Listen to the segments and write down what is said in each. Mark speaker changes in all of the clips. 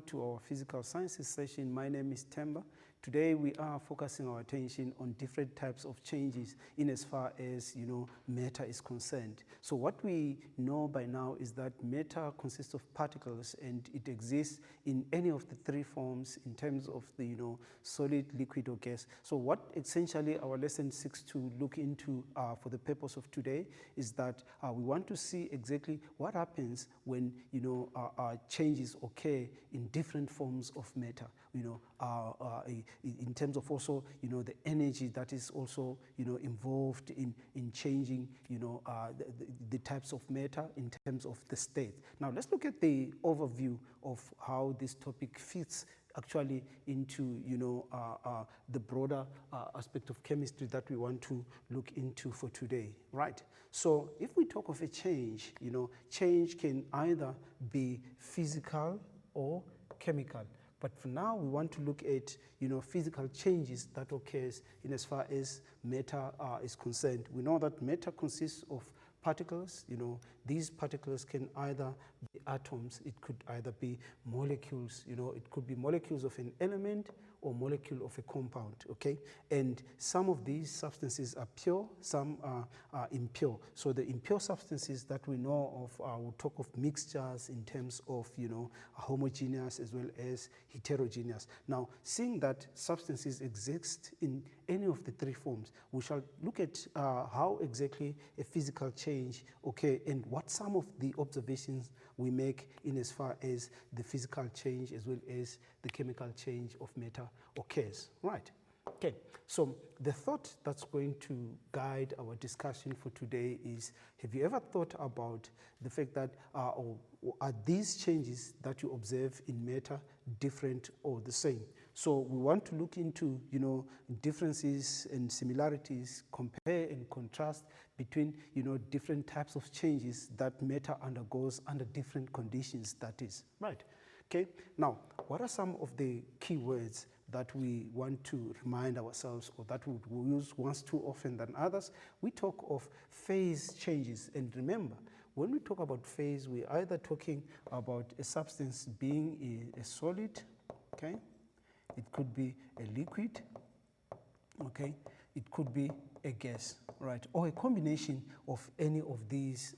Speaker 1: to our physical sciences session. My name is Temba. Today we are focusing our attention on different types of changes in as far as matter is concerned. So what we know by now is that matter consists of particles, and it exists in any of the three forms in terms of the solid, liquid, or gas. So what essentially our lesson seeks to look into for the purpose of today is that we want to see exactly what happens when changes occur in different forms of matter. In terms of also the energy that is also involved in changing the types of matter in terms of the state. Now let's look at the overview of how this topic fits actually into the broader aspect of chemistry that we want to look into for today, right? So if we talk of a change, change can either be physical or chemical. But for now, we want to look at physical changes that occurs in as far as matter is concerned. We know that matter consists of particles. These particles can either be atoms, it could either be molecules, it could be molecules of an element or molecule of a compound, okay? And some of these substances are pure, some are impure. So the impure substances that we know of, we'll talk of mixtures in terms of, homogeneous as well as heterogeneous. Now, seeing that substances exist in any of the three forms, we shall look at how exactly a physical change, okay, and what some of the observations we make in as far as the physical change as well as the chemical change of matter occurs, right? Okay, so the thought that's going to guide our discussion for today is, have you ever thought about the fact that are these changes that you observe in matter different or the same? So we want to look into, differences and similarities, compare and contrast between, different types of changes that matter undergoes under different conditions, that is, right? Okay, now, what are some of the key words that we want to remind ourselves, or that we use once too often than others? We talk of phase changes, and remember, when we talk about phase, we're either talking about a substance being a solid, okay? It could be a liquid, okay? It could be a gas, right? Or a combination of any of these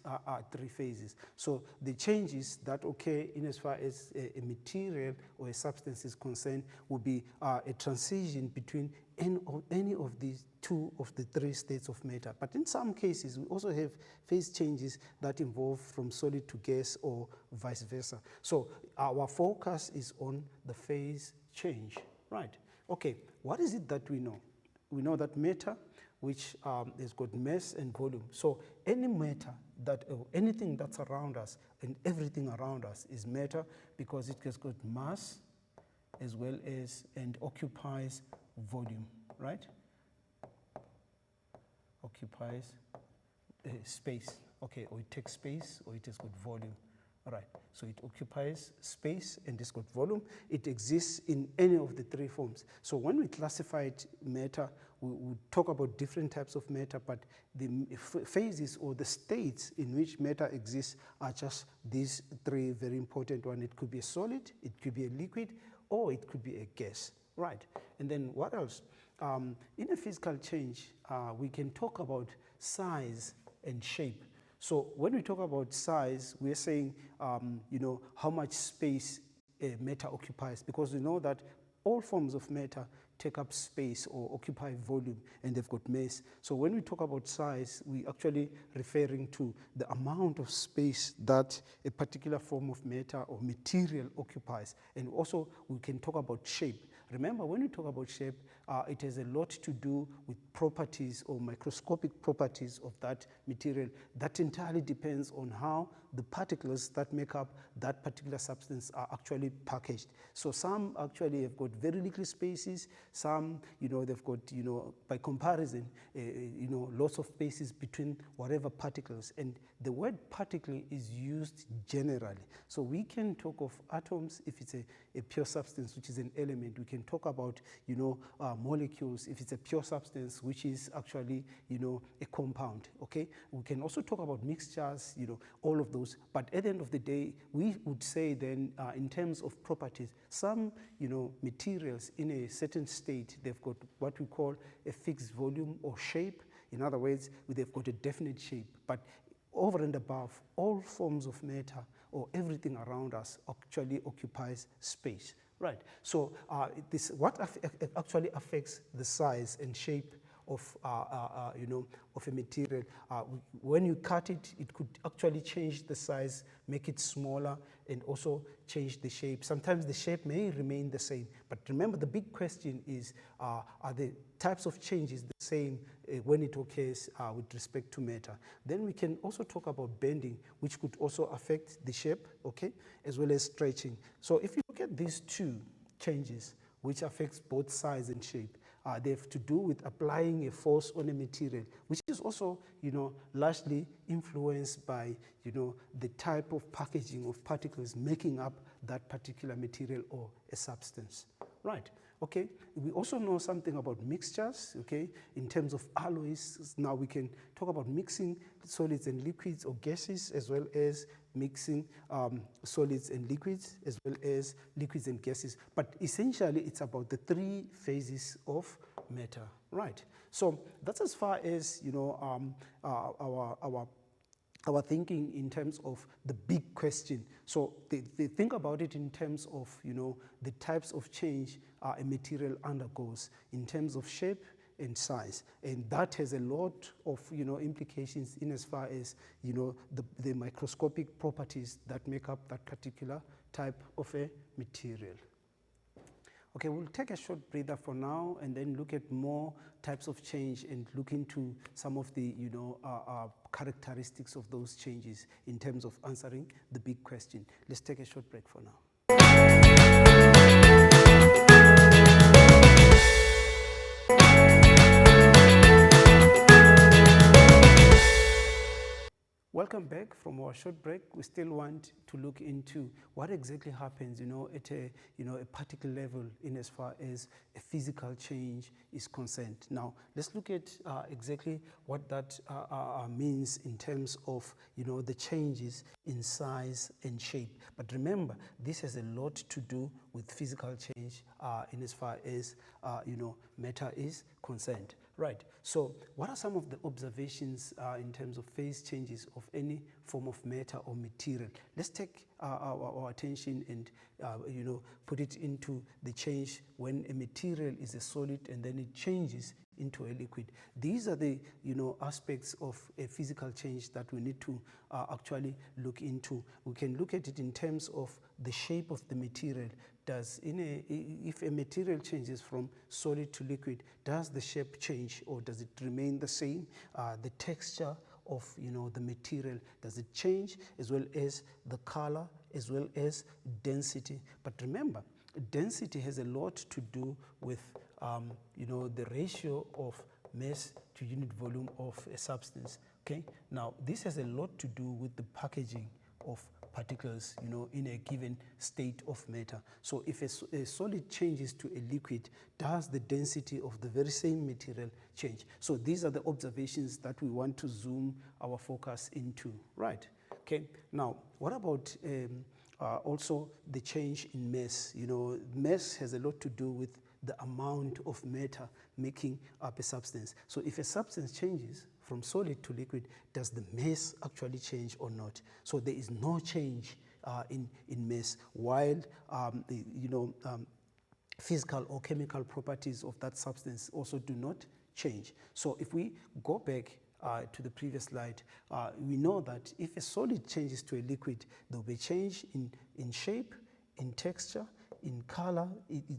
Speaker 1: three phases. So the changes that occur in as far as a material or a substance is concerned will be a transition between any of these two of the three states of matter. But in some cases, we also have phase changes that involve from solid to gas or vice versa. So our focus is on the phase change, right? Okay, what is it that we know? We know that matter, which has got mass and volume. So any matter anything that's around us and everything around us is matter, because it has got mass as well as and occupies volume, right? Occupies space, okay, or it takes space, or it has got volume. All right, so it occupies space and it's got volume. It exists in any of the three forms. So when we classified matter, we talk about different types of matter, but the phases or the states in which matter exists are just these three very important ones. It could be a solid, it could be a liquid, or it could be a gas, right? And then what else? In a physical change, we can talk about size and shape. So when we talk about size, we're saying, how much space matter occupies, because we know that all forms of matter take up space or occupy volume, and they've got mass. So when we talk about size, we actually referring to the amount of space that a particular form of matter or material occupies. And also we can talk about shape. Remember, when we talk about shape, it has a lot to do with properties or microscopic properties of that material. That entirely depends on how the particles that make up that particular substance are actually packaged. So some actually have got very little spaces, some, they've got, by comparison, lots of spaces between whatever particles. And the word particle is used generally. So we can talk of atoms if it's a pure substance, which is an element. We can talk about, molecules, if it's a pure substance, which is actually, a compound, okay? We can also talk about mixtures, all of those. But at the end of the day, we would say then, in terms of properties, some, materials in a certain state, they've got what we call a fixed volume or shape. In other words, they've got a definite shape. But over and above, all forms of matter or everything around us actually occupies space, right? So this actually affects the size and shape of of a material. When you cut it, it could actually change the size, make it smaller, and also change the shape. Sometimes the shape may remain the same, but remember the big question is, are the types of changes the same when it occurs with respect to matter? Then we can also talk about bending, which could also affect the shape, okay, as well as stretching. So if you look at these two changes, which affects both size and shape, they have to do with applying a force on a material, which is also, largely influenced by, the type of packaging of particles making up that particular material or a substance, right? Okay, we also know something about mixtures, okay, in terms of alloys. Now we can talk about mixing solids and liquids or gases, as well as mixing solids and liquids, as well as liquids and gases. But essentially, it's about the three phases of matter, right? So that's as far as, our thinking in terms of the big question. So they think about it in terms of, the types of change a material undergoes in terms of shape and size. And that has a lot of, implications in as far as, the microscopic properties that make up that particular type of a material. Okay, we'll take a short breather for now and then look at more types of change and look into some of the, characteristics of those changes in terms of answering the big question. Let's take a short break for now. Welcome back from our short break. We still want to look into what exactly happens, at a, a particular level in as far as a physical change is concerned. Now, let's look at exactly what that means in terms of, the changes in size and shape. But remember, this has a lot to do with physical change in as far as, matter is concerned. Right, so what are some of the observations in terms of phase changes of any form of matter or material? Let's take our attention and, put it into the change when a material is a solid and then it changes into a liquid. These are the, aspects of a physical change that we need to actually look into. We can look at it in terms of the shape of the material. If a material changes from solid to liquid, does the shape change or does it remain the same? The texture of, the material, does it change, as well as the color, as well as density? But remember, density has a lot to do with, the ratio of mass to unit volume of a substance. Okay, now this has a lot to do with the packaging of particles, in a given state of matter. So if a solid changes to a liquid, does the density of the very same material change? So these are the observations that we want to zoom our focus into, right? Okay, now what about also the change in mass? Mass has a lot to do with the amount of matter making up a substance. So if a substance changes from solid to liquid, does the mass actually change or not? So there is no change in mass, while physical or chemical properties of that substance also do not change. So if we go back to the previous slide, we know that if a solid changes to a liquid, there will be change in shape, in texture, in color.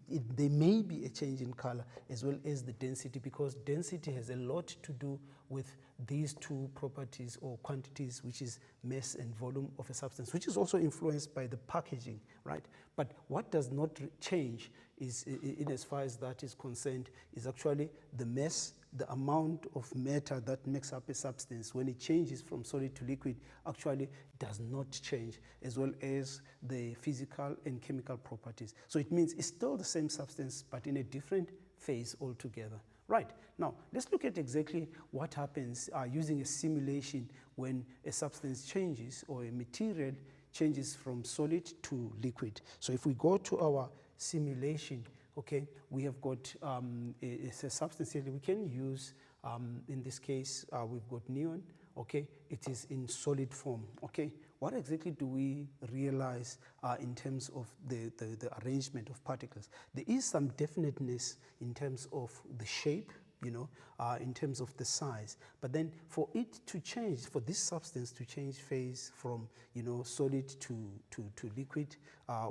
Speaker 1: There may be a change in color as well as the density, because density has a lot to do with these two properties or quantities, which is mass and volume of a substance, which is also influenced by the packaging, right? But what does not change is, in as far as that is concerned, is actually the mass, the amount of matter that makes up a substance. When it changes from solid to liquid, actually does not change, as well as the physical and chemical properties. So it means it's still the same substance, but in a different phase altogether. Right, now let's look at exactly what happens using a simulation when a substance changes or a material changes from solid to liquid. So if we go to our simulation, okay, we have got it's a substance here we can use. In this case, we've got neon, okay, it is in solid form, okay. What exactly do we realize in terms of the arrangement of particles? There is some definiteness in terms of the shape, you know, in terms of the size. But then for it to change, for this substance to change phase from, you know, solid to liquid,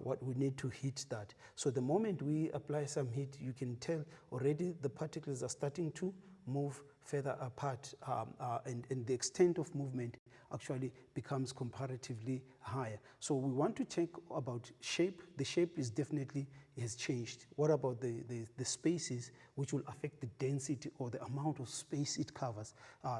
Speaker 1: what we need to heat that. So the moment we apply some heat, you can tell already the particles are starting to move further apart, and the extent of movement actually becomes comparatively higher. So we want to check about shape. The shape is definitely has changed. What about the spaces, which will affect the density or the amount of space it covers?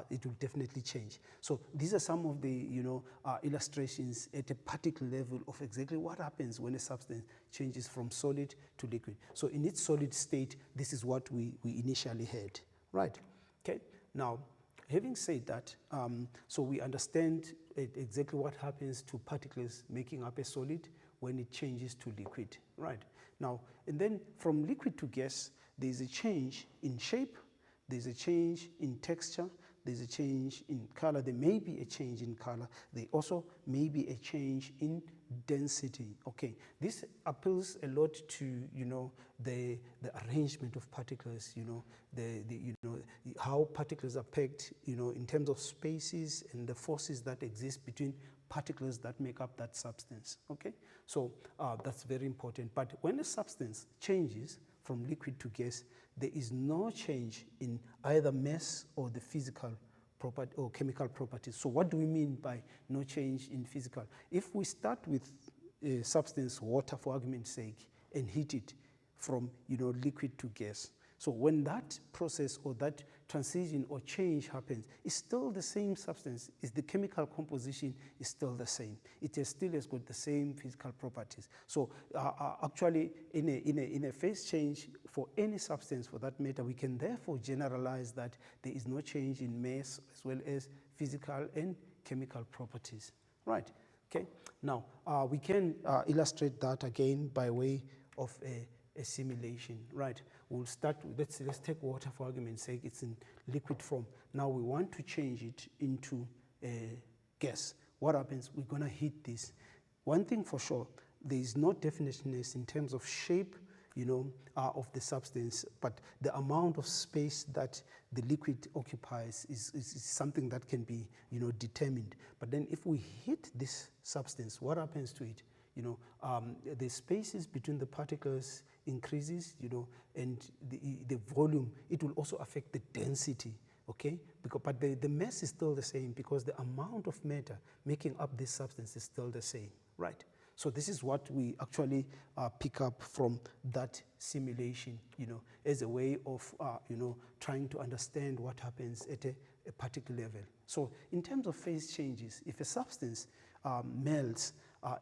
Speaker 1: It will definitely change. So these are some of the, you know, illustrations at a particle level of exactly what happens when a substance changes from solid to liquid. So in its solid state, this is what we initially had. Right, okay. Now, having said that, so we understand exactly what happens to particles making up a solid when it changes to liquid, right? Now, and then from liquid to gas, there's a change in shape, there's a change in texture, there's a change in color, there may be a change in color, there also may be a change in density. Okay, this appeals a lot to, you know, the arrangement of particles, you know, how particles are packed, you know, in terms of spaces and the forces that exist between particles that make up that substance. Okay, so that's very important. But when a substance changes from liquid to gas, there is no change in either mass or the physical property or chemical properties. So what do we mean by no change in physical? If we start with a substance, water for argument's sake, and heat it from, you know, liquid to gas, so when that process or that transition or change happens, it's still the same substance. Is the chemical composition is still the same. It still has got the same physical properties. So actually, in a phase change for any substance, for that matter, we can therefore generalize that there is no change in mass as well as physical and chemical properties. Right? Okay. Now we can illustrate that again by way of a simulation, right? We'll start with, let's take water for argument's sake. It's in liquid form. Now we want to change it into a gas. What happens? We're going to heat this. One thing for sure, there is no definiteness in terms of shape, you know, of the substance, but the amount of space that the liquid occupies is something that can be, you know, determined. But then if we heat this substance, what happens to it? You know, the spaces between the particles increases, you know, and the volume, it will also affect the density, okay? But the mass is still the same because the amount of matter making up this substance is still the same, right? So this is what we actually pick up from that simulation, you know, as a way of, you know, trying to understand what happens at a particular level. So in terms of phase changes, if a substance melts,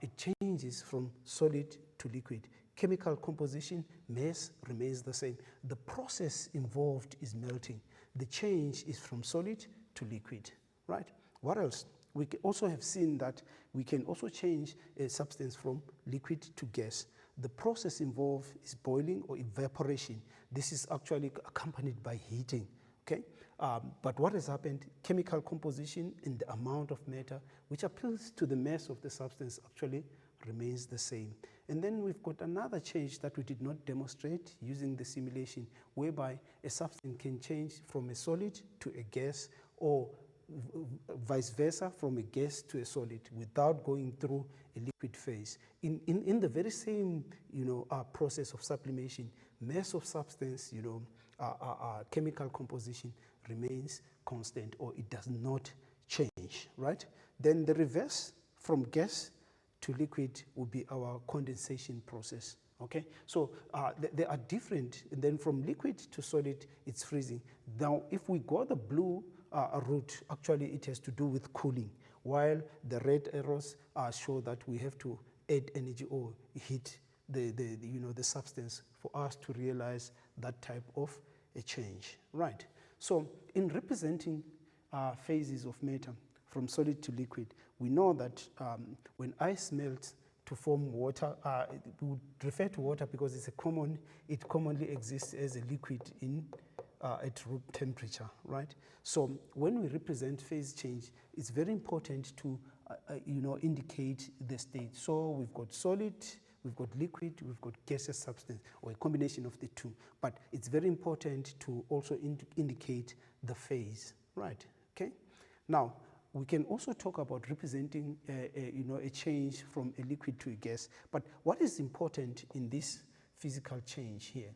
Speaker 1: it changes from solid to liquid. Chemical composition, mass remains the same. The process involved is melting. The change is from solid to liquid, right? What else? We also have seen that we can also change a substance from liquid to gas. The process involved is boiling or evaporation. This is actually accompanied by heating, okay? But what has happened, chemical composition and the amount of matter, which appeals to the mass of the substance, actually remains the same. And then we've got another change that we did not demonstrate using the simulation, whereby a substance can change from a solid to a gas, or vice versa, from a gas to a solid, without going through a liquid phase. In the very same, you know, process of sublimation, mass of substance, you know, chemical composition remains constant, or it does not change, right? Then the reverse, from gas to liquid, would be our condensation process, okay? So they are different. And then from liquid to solid, it's freezing. Now, if we go the blue route, actually it has to do with cooling, while the red arrows show that we have to add energy or heat the substance for us to realize that type of a change, right? So in representing phases of matter from solid to liquid, we know that when ice melts to form water, we would refer to water because it commonly exists as a liquid at room temperature, right? So when we represent phase change, it's very important to indicate the state. So we've got solid, we've got liquid, we've got gaseous substance, or a combination of the two. But it's very important to also indicate the phase, right? Okay. Now we can also talk about representing a change from a liquid to a gas. But what is important in this physical change here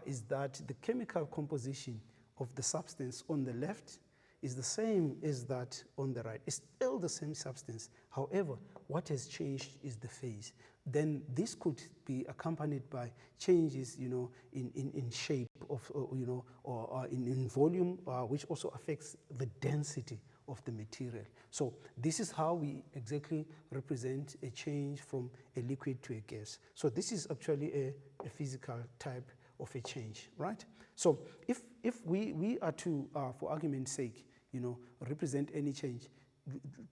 Speaker 1: is that the chemical composition of the substance on the left is the same as that on the right. It's still the same substance. However, what has changed is the phase. Then this could be accompanied by changes, in shape of, or in volume, which also affects the density of the material. So this is how we exactly represent a change from a liquid to a gas. So this is actually a physical type of a change, right? So if we are to, for argument's sake, represent any change,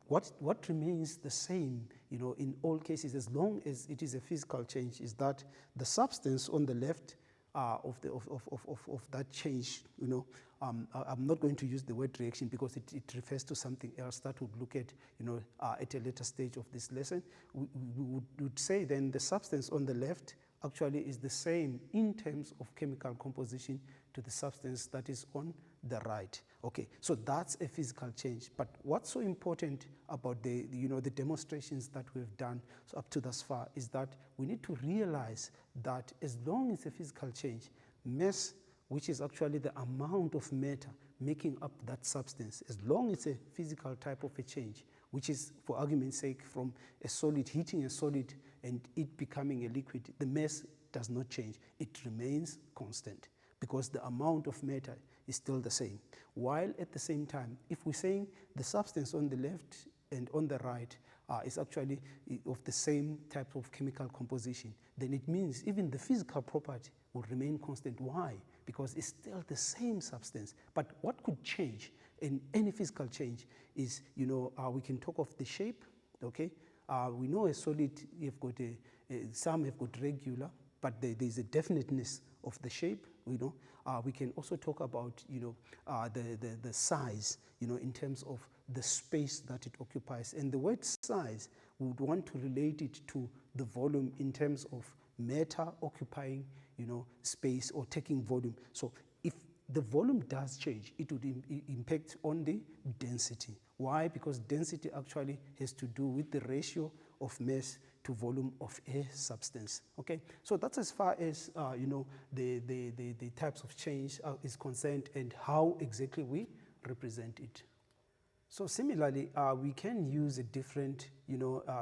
Speaker 1: what remains the same, in all cases, as long as it is a physical change, is that the substance on the left of that change, I'm not going to use the word reaction because it refers to something else that we'll look at, at a later stage of this lesson. We would say then the substance on the left actually is the same in terms of chemical composition to the substance that is on the right. Okay, so that's a physical change. But what's so important about the demonstrations that we've done up to thus far is that we need to realize that as long as a physical change, mass, which is actually the amount of matter making up that substance, as long as it's a physical type of a change, which is, for argument's sake, from a solid, heating a solid and it becoming a liquid, the mass does not change. It remains constant because the amount of matter is still the same. While at the same time, if we're saying the substance on the left and on the right is actually of the same type of chemical composition, then it means even the physical property will remain constant. Why? Because it's still the same substance. But what could change in any physical change is, we can talk of the shape, okay? We know a solid, you've got some have got regular, but there's a definiteness of the shape, we can also talk about, the size, in terms of the space that it occupies. And the word size, we would want to relate it to the volume in terms of matter occupying, space or taking volume. So if the volume does change, it would impact on the density. Why? Because density actually has to do with the ratio of mass to volume of a substance. Okay, so that's as far as the types of change is concerned and how exactly we represent it. So similarly, we can use a different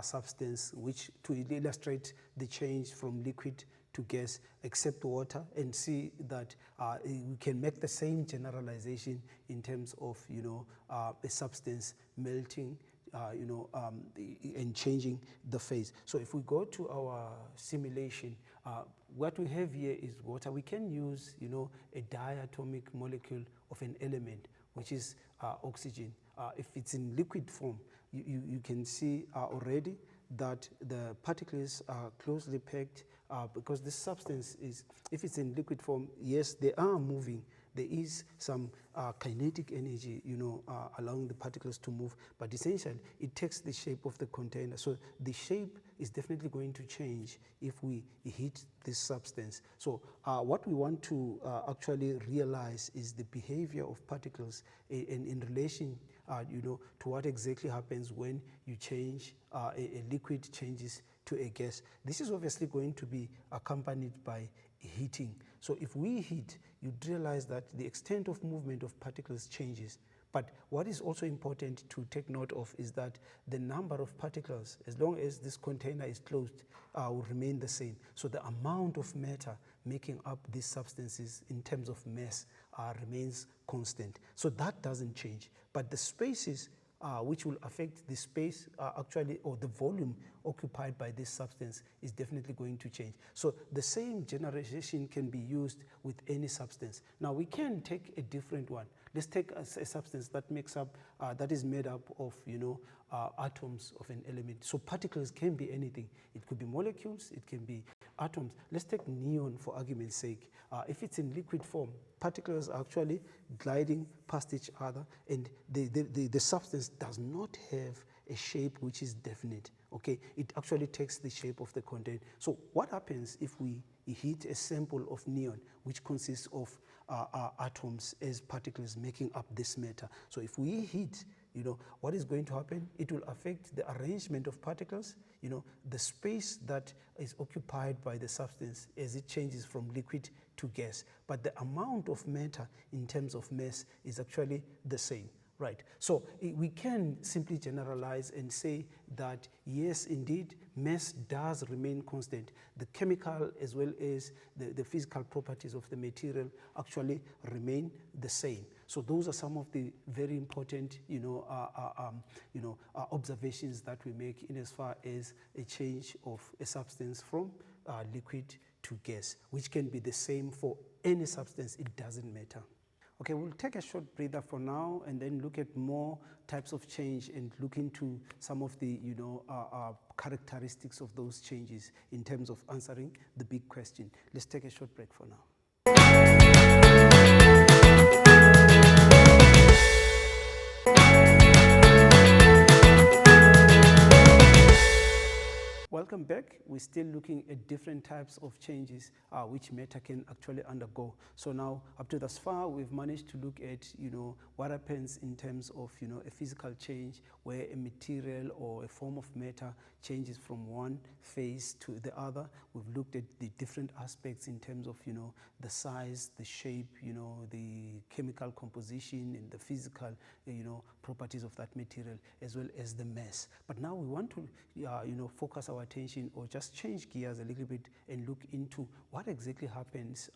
Speaker 1: substance which to illustrate the change from liquid to gas, except water, and see that we can make the same generalization in terms of a substance melting and changing the phase. So if we go to our simulation, what we have here is water. We can use a diatomic molecule of an element, which is oxygen. If it's in liquid form, you can see already that the particles are closely packed because this substance is, if it's in liquid form, yes, they are moving. There is some kinetic energy, allowing the particles to move, but essentially it takes the shape of the container. So the shape is definitely going to change if we heat this substance. So what we want to actually realize is the behavior of particles in relation to what exactly happens when you change, a liquid changes to a gas. This is obviously going to be accompanied by heating. So if we heat, you'd realize that the extent of movement of particles changes. But what is also important to take note of is that the number of particles, as long as this container is closed, will remain the same. So the amount of matter making up these substances in terms of mass remains constant. So that doesn't change. But the spaces which will affect the space actually, or the volume occupied by this substance is definitely going to change. So the same generalization can be used with any substance. Now we can take a different one. Let's take a substance that makes up, that is made up of, atoms of an element. So particles can be anything. It could be molecules, it can be atoms. Let's take neon for argument's sake. If it's in liquid form, particles are actually gliding past each other, and the substance does not have a shape which is definite. Okay, it actually takes the shape of the content. So what happens if we heat a sample of neon, which consists of atoms as particles making up this matter? So if we heat, what is going to happen? It will affect the arrangement of particles, the space that is occupied by the substance as it changes from liquid to gas. But the amount of matter in terms of mass is actually the same. Right, so we can simply generalize and say that yes, indeed, mass does remain constant. The chemical as well as the physical properties of the material actually remain the same. So those are some of the very important, observations that we make in as far as a change of a substance from liquid to gas, which can be the same for any substance. It doesn't matter. Okay, we'll take a short breather for now and then look at more types of change and look into some of the characteristics of those changes in terms of answering the big question. Let's take a short break for now. Welcome back. We're still looking at different types of changes which matter can actually undergo. So now, up to thus far, we've managed to look at what happens in terms of a physical change where a material or a form of matter changes from one phase to the other. We've looked at the different aspects in terms of the size, the shape, the chemical composition, and the physical properties of that material, as well as the mass. But now we want to focus our attention, or just change gears a little bit and look into what exactly happens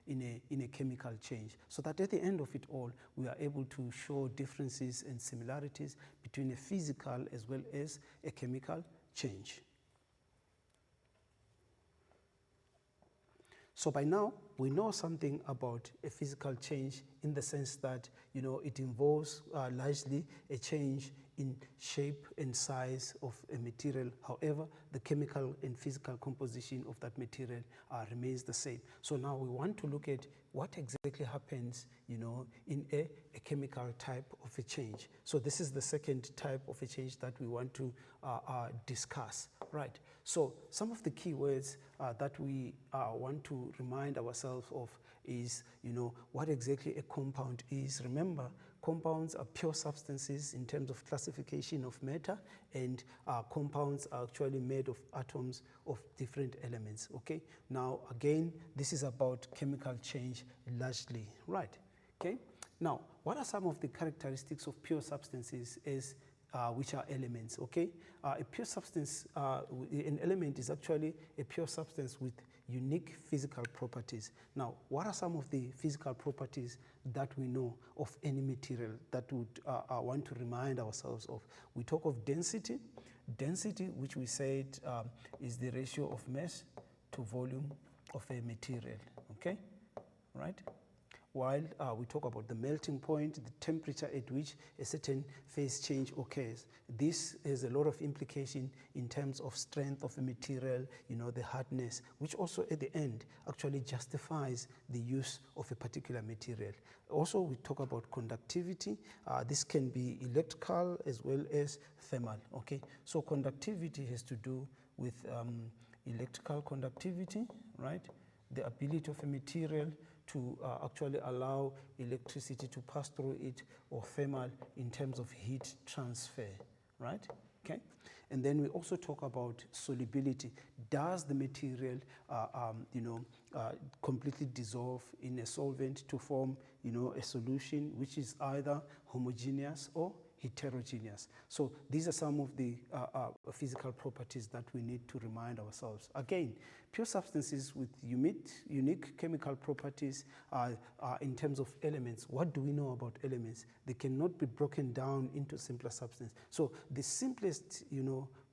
Speaker 1: in a chemical change, so that at the end of it all we are able to show differences and similarities between a physical as well as a chemical change. So by now, we know something about a physical change in the sense that, it involves largely a change in shape and size of a material. However, the chemical and physical composition of that material remains the same. So now we want to look at what exactly happens, in a chemical type of a change. So this is the second type of a change that we want to discuss, right? So some of the key words that we want to remind ourselves of is, what exactly a compound is. Remember, compounds are pure substances in terms of classification of matter, and compounds are actually made of atoms of different elements, okay? Now, again, this is about chemical change largely, right? Okay? Now, what are some of the characteristics of pure substances which are elements, okay? A pure substance, an element is actually a pure substance with unique physical properties. Now, what are some of the physical properties that we know of any material that would want to remind ourselves of? We talk of density. Density, which we said is the ratio of mass to volume of a material, okay? Right? While we talk about the melting point, the temperature at which a certain phase change occurs. This has a lot of implication in terms of strength of a material, the hardness, which also at the end actually justifies the use of a particular material. Also, we talk about conductivity. This can be electrical as well as thermal, okay? So conductivity has to do with electrical conductivity, right? The ability of a material to actually allow electricity to pass through it, or thermal in terms of heat transfer, right? Okay. And then we also talk about solubility. Does the material, completely dissolve in a solvent to form, a solution which is either homogeneous or heterogeneous. So these are some of the physical properties that we need to remind ourselves. Again, pure substances with unique chemical properties in terms of elements. What do we know about elements? They cannot be broken down into simpler substances. So the simplest,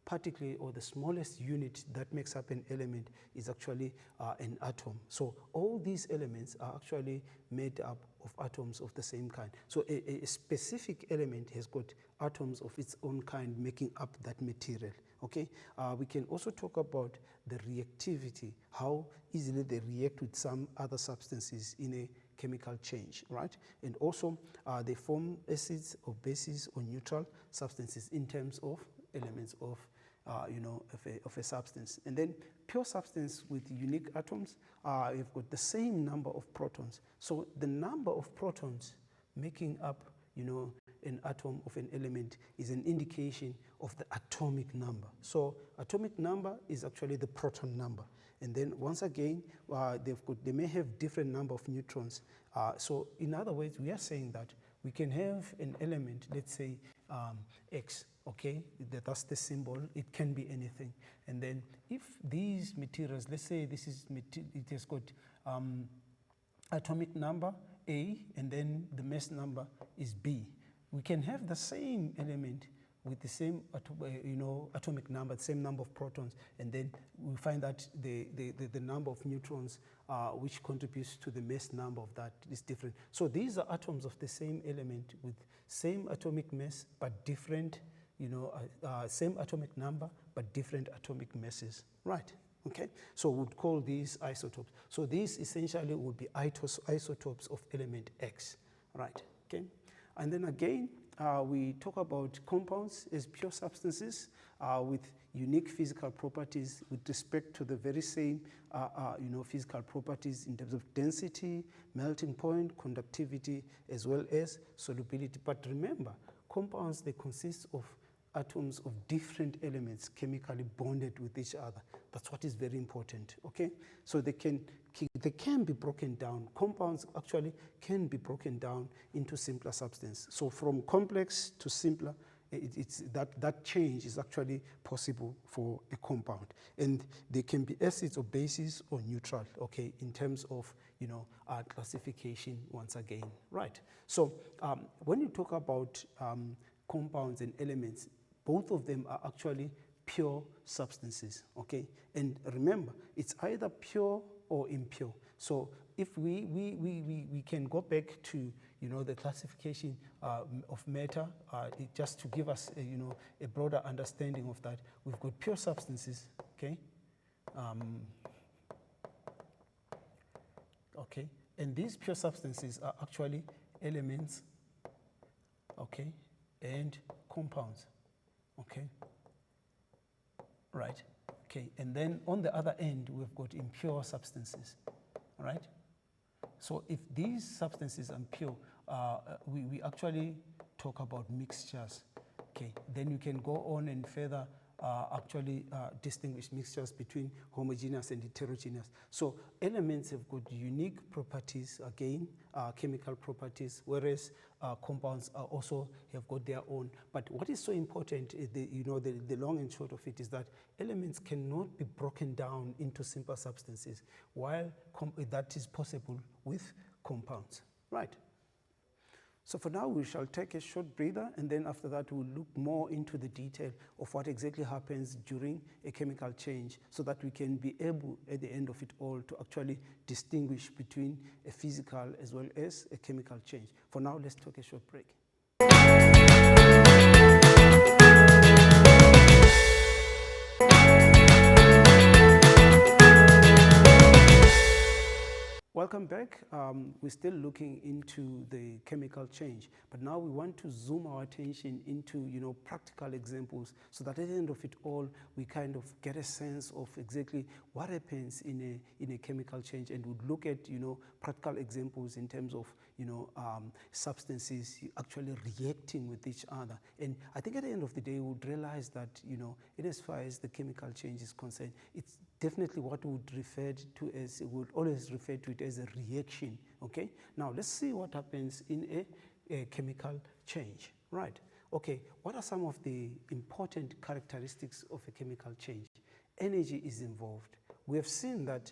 Speaker 1: particle or the smallest unit that makes up an element is actually an atom. So all these elements are actually made up of atoms of the same kind. So a specific element has got atoms of its own kind making up that material. Okay, we can also talk about the reactivity, how easily they react with some other substances in a chemical change, right? And also they form acids or bases or neutral substances in terms of elements of of a substance. And then pure substance with unique atoms, you've got the same number of protons. So the number of protons making up, an atom of an element is an indication of the atomic number. So atomic number is actually the proton number. And then once again, they may have different number of neutrons. So in other words, we are saying that we can have an element, let's say X, okay, that's the symbol. It can be anything. And then if these materials, let's say it has got atomic number A, and then the mass number is B, we can have the same element with the same atomic number, the same number of protons, and then we find that the number of neutrons which contributes to the mass number of that is different. So these are atoms of the same element with same atomic mass but different, same atomic number but different atomic masses, right? Okay, so we'd call these isotopes. So these essentially would be isotopes of element X, right? Okay, and then again, we talk about compounds as pure substances with unique physical properties with respect to the very same physical properties in terms of density, melting point, conductivity, as well as solubility. But remember, compounds, they consist of atoms of different elements chemically bonded with each other. That's what is very important, okay? So they can be broken down. Compounds actually can be broken down into simpler substance. So from complex to simpler, that change is actually possible for a compound. And they can be acids or bases or neutral, okay, in terms of, classification once again, right? So when you talk about compounds and elements, both of them are actually pure substances, okay? And remember, it's either pure or impure. So if we can go back to, the classification of matter, just to give us, a broader understanding of that, we've got pure substances, okay? Okay, and these pure substances are actually elements, okay, and compounds. Okay, right, okay, and then on the other end, we've got impure substances, right? So if these substances are impure, we actually talk about mixtures, okay? Then you can go on and further distinguish mixtures between homogeneous and heterogeneous. So elements have got unique properties, again, chemical properties, whereas compounds also have got their own. But what is so important is the long and short of it is that elements cannot be broken down into simple substances, while that is possible with compounds, right? So for now, we shall take a short breather, and then after that, we'll look more into the detail of what exactly happens during a chemical change so that we can be able, at the end of it all, to actually distinguish between a physical as well as a chemical change. For now, let's take a short break. Welcome back. We're still looking into the chemical change, but now we want to zoom our attention into practical examples so that at the end of it all, we kind of get a sense of exactly what happens in a chemical change, and we'd look at practical examples in terms of substances actually reacting with each other. And I think at the end of the day, we would realize that in as far as the chemical change is concerned, it's definitely what we would always refer to it as a reaction, okay? Now, let's see what happens in a chemical change, right? Okay, what are some of the important characteristics of a chemical change? Energy is involved. We have seen that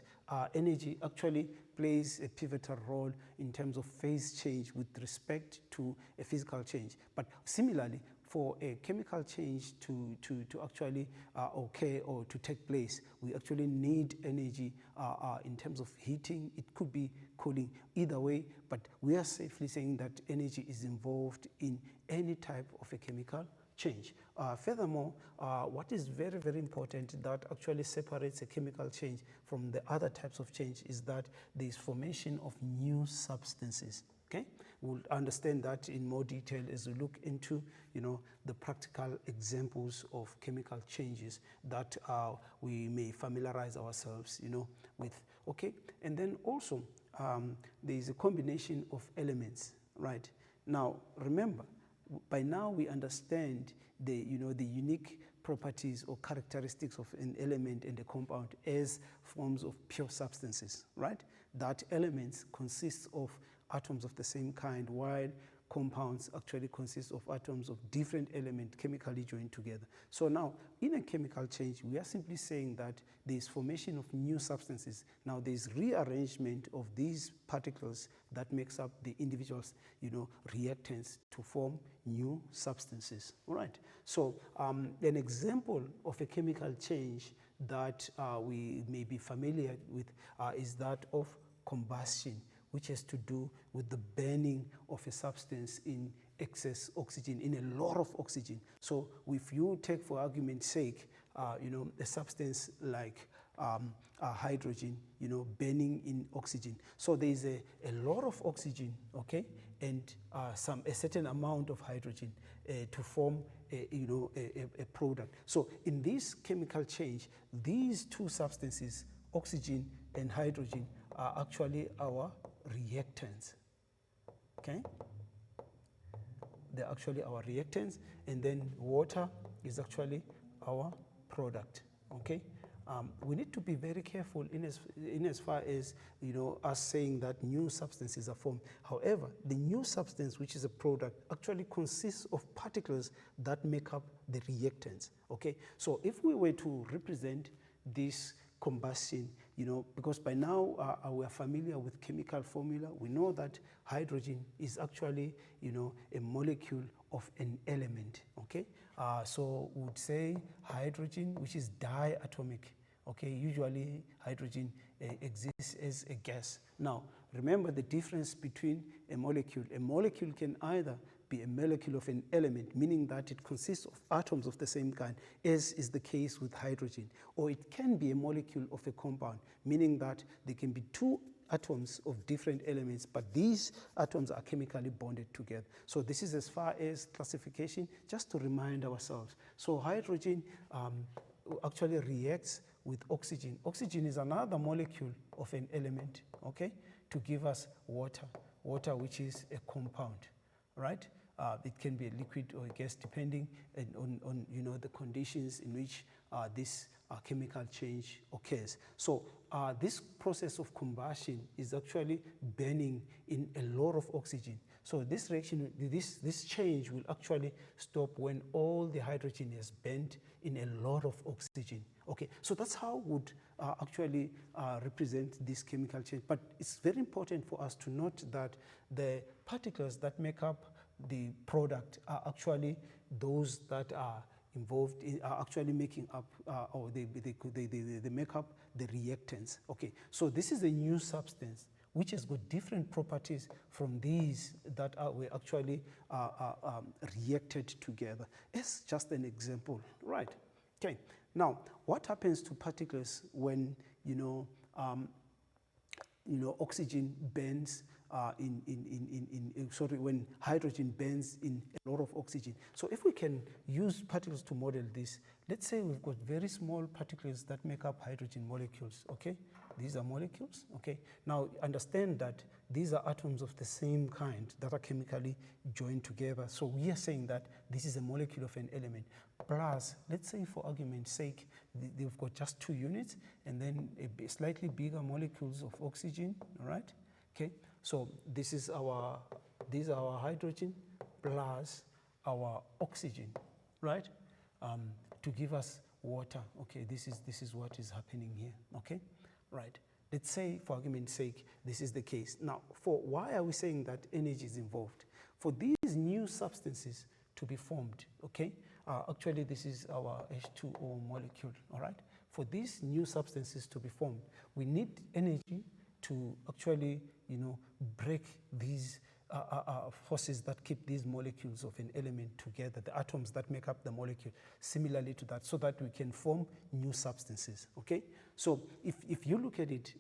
Speaker 1: energy actually plays a pivotal role in terms of phase change with respect to a physical change. But similarly, for a chemical change to actually occur or to take place, we actually need energy in terms of heating. It could be cooling, either way, but we are safely saying that energy is involved in any type of a chemical change. Furthermore, what is very, very important that actually separates a chemical change from the other types of change is that there is formation of new substances. Okay, we'll understand that in more detail as we look into, the practical examples of chemical changes that we may familiarize ourselves, with. Okay, and then also there is a combination of elements, right? Now, remember, by now we understand the unique properties or characteristics of an element and a compound as forms of pure substances, right? That elements consist of atoms of the same kind, while compounds actually consist of atoms of different elements chemically joined together. So now, in a chemical change, we are simply saying that there is formation of new substances. Now, there is rearrangement of these particles that makes up the individual, reactants to form new substances. All right. So, an example of a chemical change that we may be familiar with is that of combustion, which has to do with the burning of a substance in excess oxygen, in a lot of oxygen. So if you take, for argument's sake, a substance like hydrogen, burning in oxygen. So there is a lot of oxygen, okay, and a certain amount of hydrogen to form a product. So in this chemical change, these two substances, oxygen and hydrogen, are actually our reactants. Okay, they're actually our reactants, and then water is actually our product. Okay, we need to be very careful in as far as us saying that new substances are formed. However, the new substance, which is a product, actually consists of particles that make up the reactants. Okay, so if we were to represent this combustion, because by now we are familiar with chemical formula, we know that hydrogen is actually, a molecule of an element, okay? So we would say hydrogen, which is diatomic, okay? Usually hydrogen exists as a gas. Now, remember the difference between a molecule. A molecule can either be a molecule of an element, meaning that it consists of atoms of the same kind, as is the case with hydrogen. Or it can be a molecule of a compound, meaning that there can be two atoms of different elements, but these atoms are chemically bonded together. So this is as far as classification, just to remind ourselves. So hydrogen actually reacts with oxygen. Oxygen is another molecule of an element, okay, to give us water, which is a compound. Right? It can be a liquid or a gas depending on the conditions in which this chemical change occurs. So this process of combustion is actually burning in a lot of oxygen. So this reaction, this change will actually stop when all the hydrogen is burnt in a lot of oxygen. Okay, so that's how would actually represent this chemical change. But it's very important for us to note that the particles that make up the product are actually those that are involved in actually making up or they make up the reactants. Okay, so this is a new substance which has got different properties from these that were actually reacted together. It's just an example, right? Okay. Now, what happens to particles when oxygen burns when hydrogen burns in a lot of oxygen? So if we can use particles to model this, let's say we've got very small particles that make up hydrogen molecules, okay? These are molecules, okay? Now understand that these are atoms of the same kind that are chemically joined together. So we are saying that this is a molecule of an element. Plus, let's say for argument's sake, they've got just 2 units and then a slightly bigger molecules of oxygen, all right? Okay, so these are our hydrogen plus our oxygen, right, to give us water. Okay, this is what is happening here. Okay, right. Let's say, for argument's sake, this is the case. Now, why are we saying that energy is involved? For these new substances to be formed, okay, actually this is our H2O molecule, all right? For these new substances to be formed, we need energy to actually, break these forces that keep these molecules of an element together, the atoms that make up the molecule, similarly to that, so that we can form new substances, okay? So if you look at it,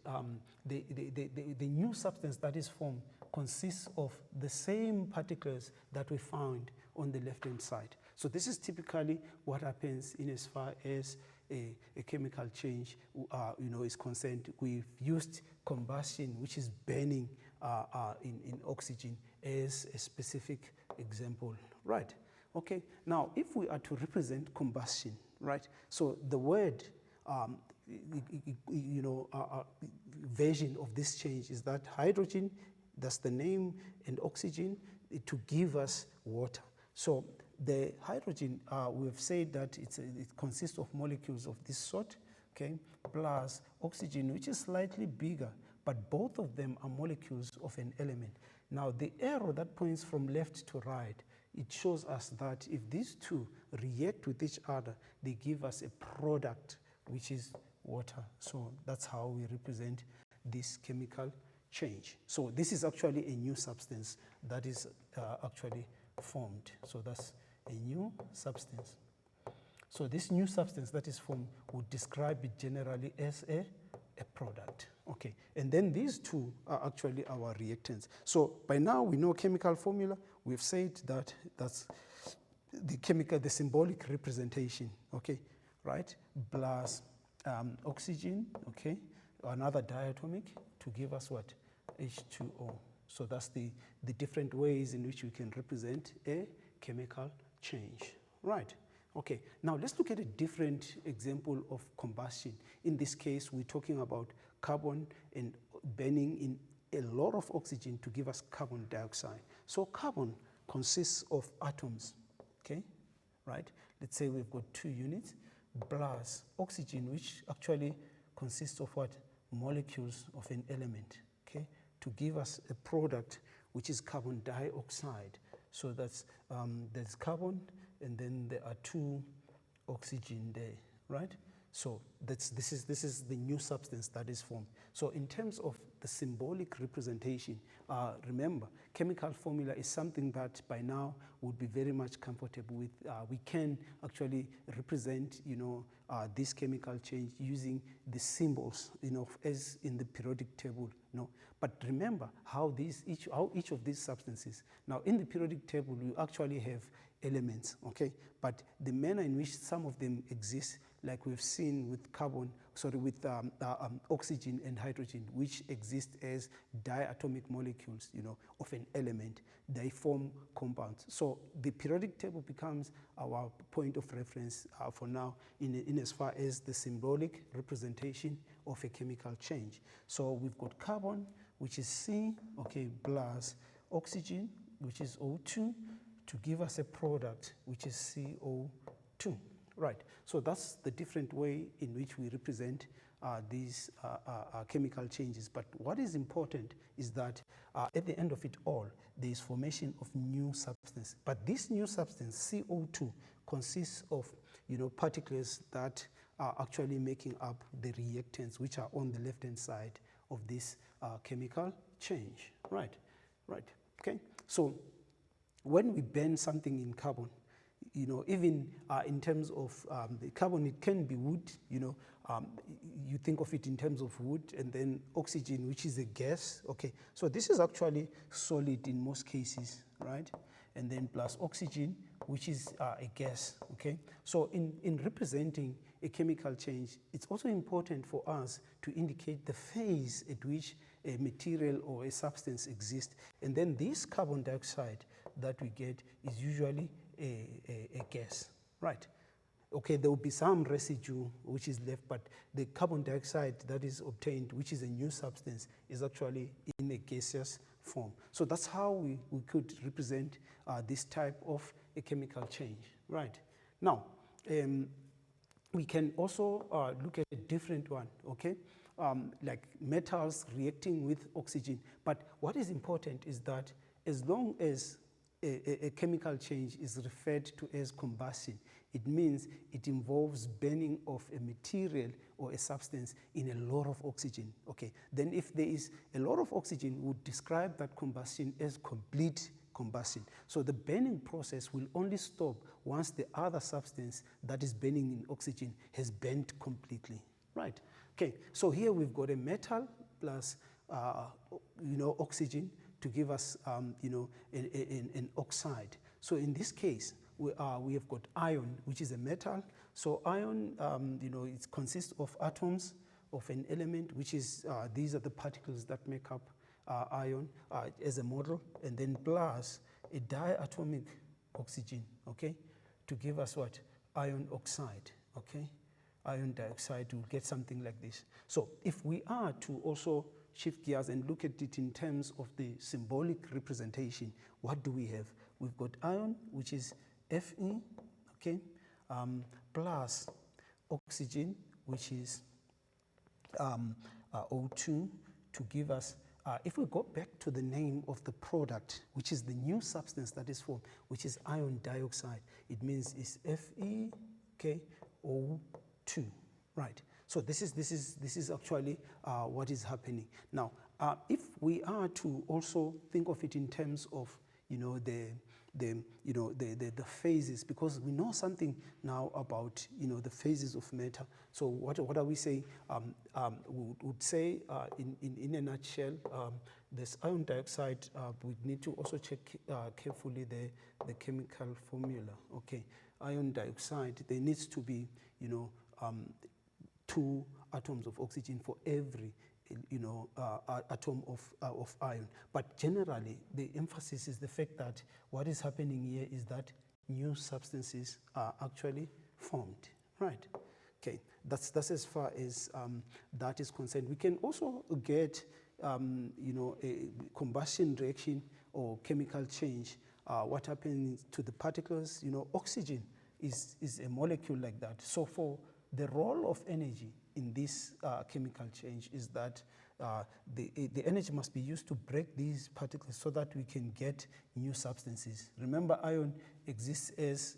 Speaker 1: the new substance that is formed consists of the same particles that we found on the left-hand side. So this is typically what happens in as far as a chemical change is concerned. We've used combustion, which is burning in oxygen, as a specific example, right? Okay, now if we are to represent combustion, right, so the word version of this change is that hydrogen, that's the name, and oxygen to give us water. So the hydrogen, we've said that it consists of molecules of this sort, okay, plus oxygen, which is slightly bigger, but both of them are molecules of an element. Now, the arrow that points from left to right, it shows us that if these two react with each other, they give us a product, which is water. So that's how we represent this chemical change. So this is actually a new substance that is actually formed. So that's a new substance. So this new substance that is formed would describe it generally as a product. Okay, and then these two are actually our reactants. So by now we know chemical formula. We've said that that's the symbolic representation, okay, right, plus oxygen, okay, another diatomic to give us what? H2O. So that's the different ways in which we can represent a chemical change, right? Okay, now let's look at a different example of combustion. In this case, we're talking about carbon and burning in a lot of oxygen to give us carbon dioxide. So carbon consists of atoms, okay, right? Let's say we've got 2 units, plus oxygen, which actually consists of what? Molecules of an element, okay, to give us a product, which is carbon dioxide. So that's, there's carbon, and then there are 2 oxygen there, right? So this is the new substance that is formed. So in terms of the symbolic representation, remember, chemical formula is something that by now would be very much comfortable with. We can actually represent, this chemical change using the symbols, as in the periodic table, But remember how each of these substances. Now, in the periodic table, you actually have elements, okay? But the manner in which some of them exist, like we've seen with oxygen and hydrogen, which exist as diatomic molecules, of an element, they form compounds. So the periodic table becomes our point of reference for now in as far as the symbolic representation of a chemical change. So we've got carbon, which is C, okay, plus oxygen, which is O2, to give us a product, which is CO2, right? So that's the different way in which we represent these chemical changes. But what is important is that at the end of it all, there is formation of new substance. But this new substance, CO2, consists of particles that are actually making up the reactants, which are on the left-hand side of this chemical change, right? Right, okay? So when we burn something in carbon, even in terms of the carbon, it can be wood, you think of it in terms of wood, and then oxygen, which is a gas, okay? So this is actually solid in most cases, right? And then plus oxygen, which is a gas, okay? So in representing a chemical change, it's also important for us to indicate the phase at which a material or a substance exists. And then this carbon dioxide that we get is usually a gas, right? Okay, there will be some residue which is left, but the carbon dioxide that is obtained, which is a new substance, is actually in a gaseous form. So that's how we could represent this type of a chemical change, right? Now, we can also look at a different one, okay? Like metals reacting with oxygen. But what is important is that as long as a chemical change is referred to as combustion, it means it involves burning of a material or a substance in a lot of oxygen. Okay, then if there is a lot of oxygen, we would describe that combustion as complete combustion. So the burning process will only stop once the other substance that is burning in oxygen has burnt completely, right? Okay, so here we've got a metal plus oxygen to give us an oxide. So in this case, we have got iron, which is a metal. So iron, it consists of atoms of an element, which is, these are the particles that make up iron as a model, and then plus a diatomic oxygen, okay, to give us what? Iron oxide, okay? Iron dioxide to get something like this. So if we are to also shift gears and look at it in terms of the symbolic representation, what do we have? We've got iron, which is Fe, okay, plus oxygen, which is O2, to give us, if we go back to the name of the product, which is the new substance that is formed, which is iron dioxide, it means it's Fe, okay, O2, right? So this is actually what is happening. Now, if we are to also think of it in terms of the phases, because we know something now about the phases of matter. So what are we saying? We would say in a nutshell, this iron dioxide, we need to also check carefully the chemical formula. Okay, iron dioxide, there needs to be 2 atoms of oxygen for every atom of iron. But generally, the emphasis is the fact that what is happening here is that new substances are actually formed, right? Okay, that's as far as that is concerned. We can also get, a combustion reaction or chemical change. What happens to the particles? Oxygen is a molecule like that. So for the role of energy in this chemical change is that the energy must be used to break these particles so that we can get new substances. Remember, iron exists as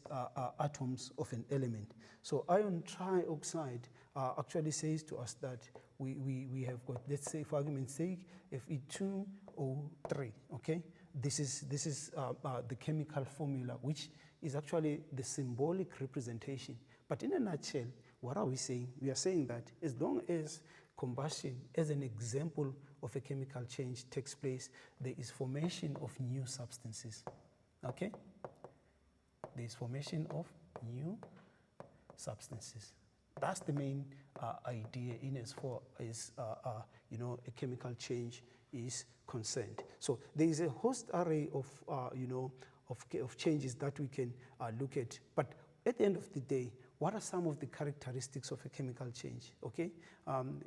Speaker 1: atoms of an element. So iron trioxide actually says to us that we have got, let's say for argument's sake, Fe2O3, okay? This is the chemical formula, which is actually the symbolic representation. But in a nutshell, what are we saying? We are saying that as long as combustion, as an example of a chemical change, takes place, there is formation of new substances, okay? There is formation of new substances. That's the main idea in as far as a chemical change is concerned. So there is a host array of of changes that we can look at. But at the end of the day, what are some of the characteristics of a chemical change? Okay,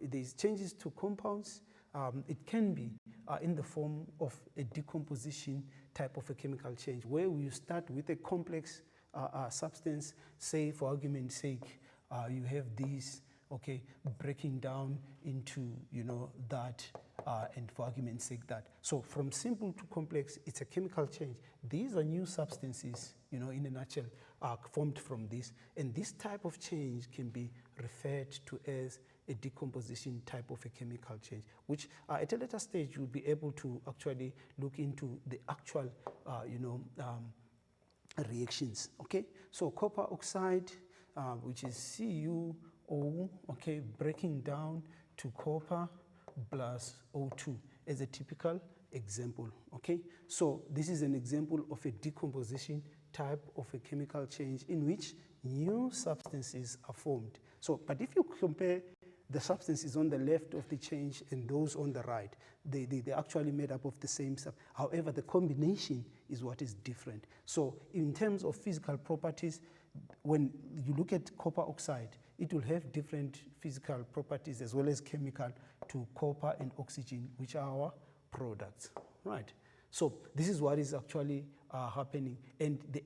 Speaker 1: there's changes to compounds. It can be in the form of a decomposition type of a chemical change, where you start with a complex substance. Say, for argument's sake, you have these, okay, breaking down into that, and for argument's sake that. So from simple to complex, it's a chemical change. These are new substances, in a nutshell, are formed from this, and this type of change can be referred to as a decomposition type of a chemical change, which at a later stage you'll be able to actually look into the actual, reactions. Okay, so copper oxide, which is CuO, okay, breaking down to copper plus O2 as a typical example. Okay, so this is an example of a decomposition type of a chemical change in which new substances are formed. So, but if you compare the substances on the left of the change and those on the right, they're actually made up of the same stuff. However, the combination is what is different. So in terms of physical properties, when you look at copper oxide, it will have different physical properties as well as chemical to copper and oxygen, which are our products, right? So this is what is actually happening, and the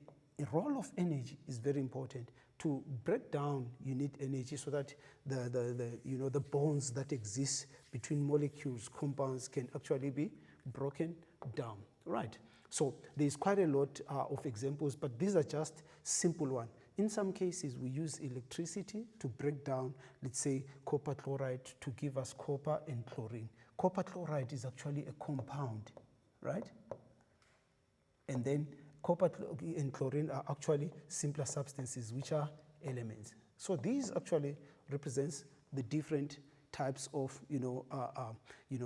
Speaker 1: role of energy is very important. To break down, you need energy so that the bonds that exist between molecules, compounds, can actually be broken down, right? So there's quite a lot of examples, but these are just simple ones. In some cases, we use electricity to break down, let's say, copper chloride to give us copper and chlorine. Copper chloride is actually a compound, right? And then copper and chlorine are actually simpler substances, which are elements. So these actually represents the different types of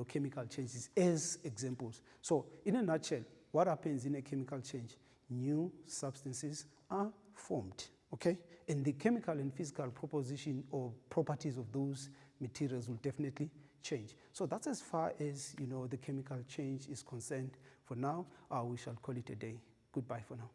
Speaker 1: chemical changes as examples. So in a nutshell, what happens in a chemical change? New substances are formed, okay? And the chemical and physical proposition or properties of those materials will definitely change. So that's as far as the chemical change is concerned. For now, we shall call it a day. Goodbye for now.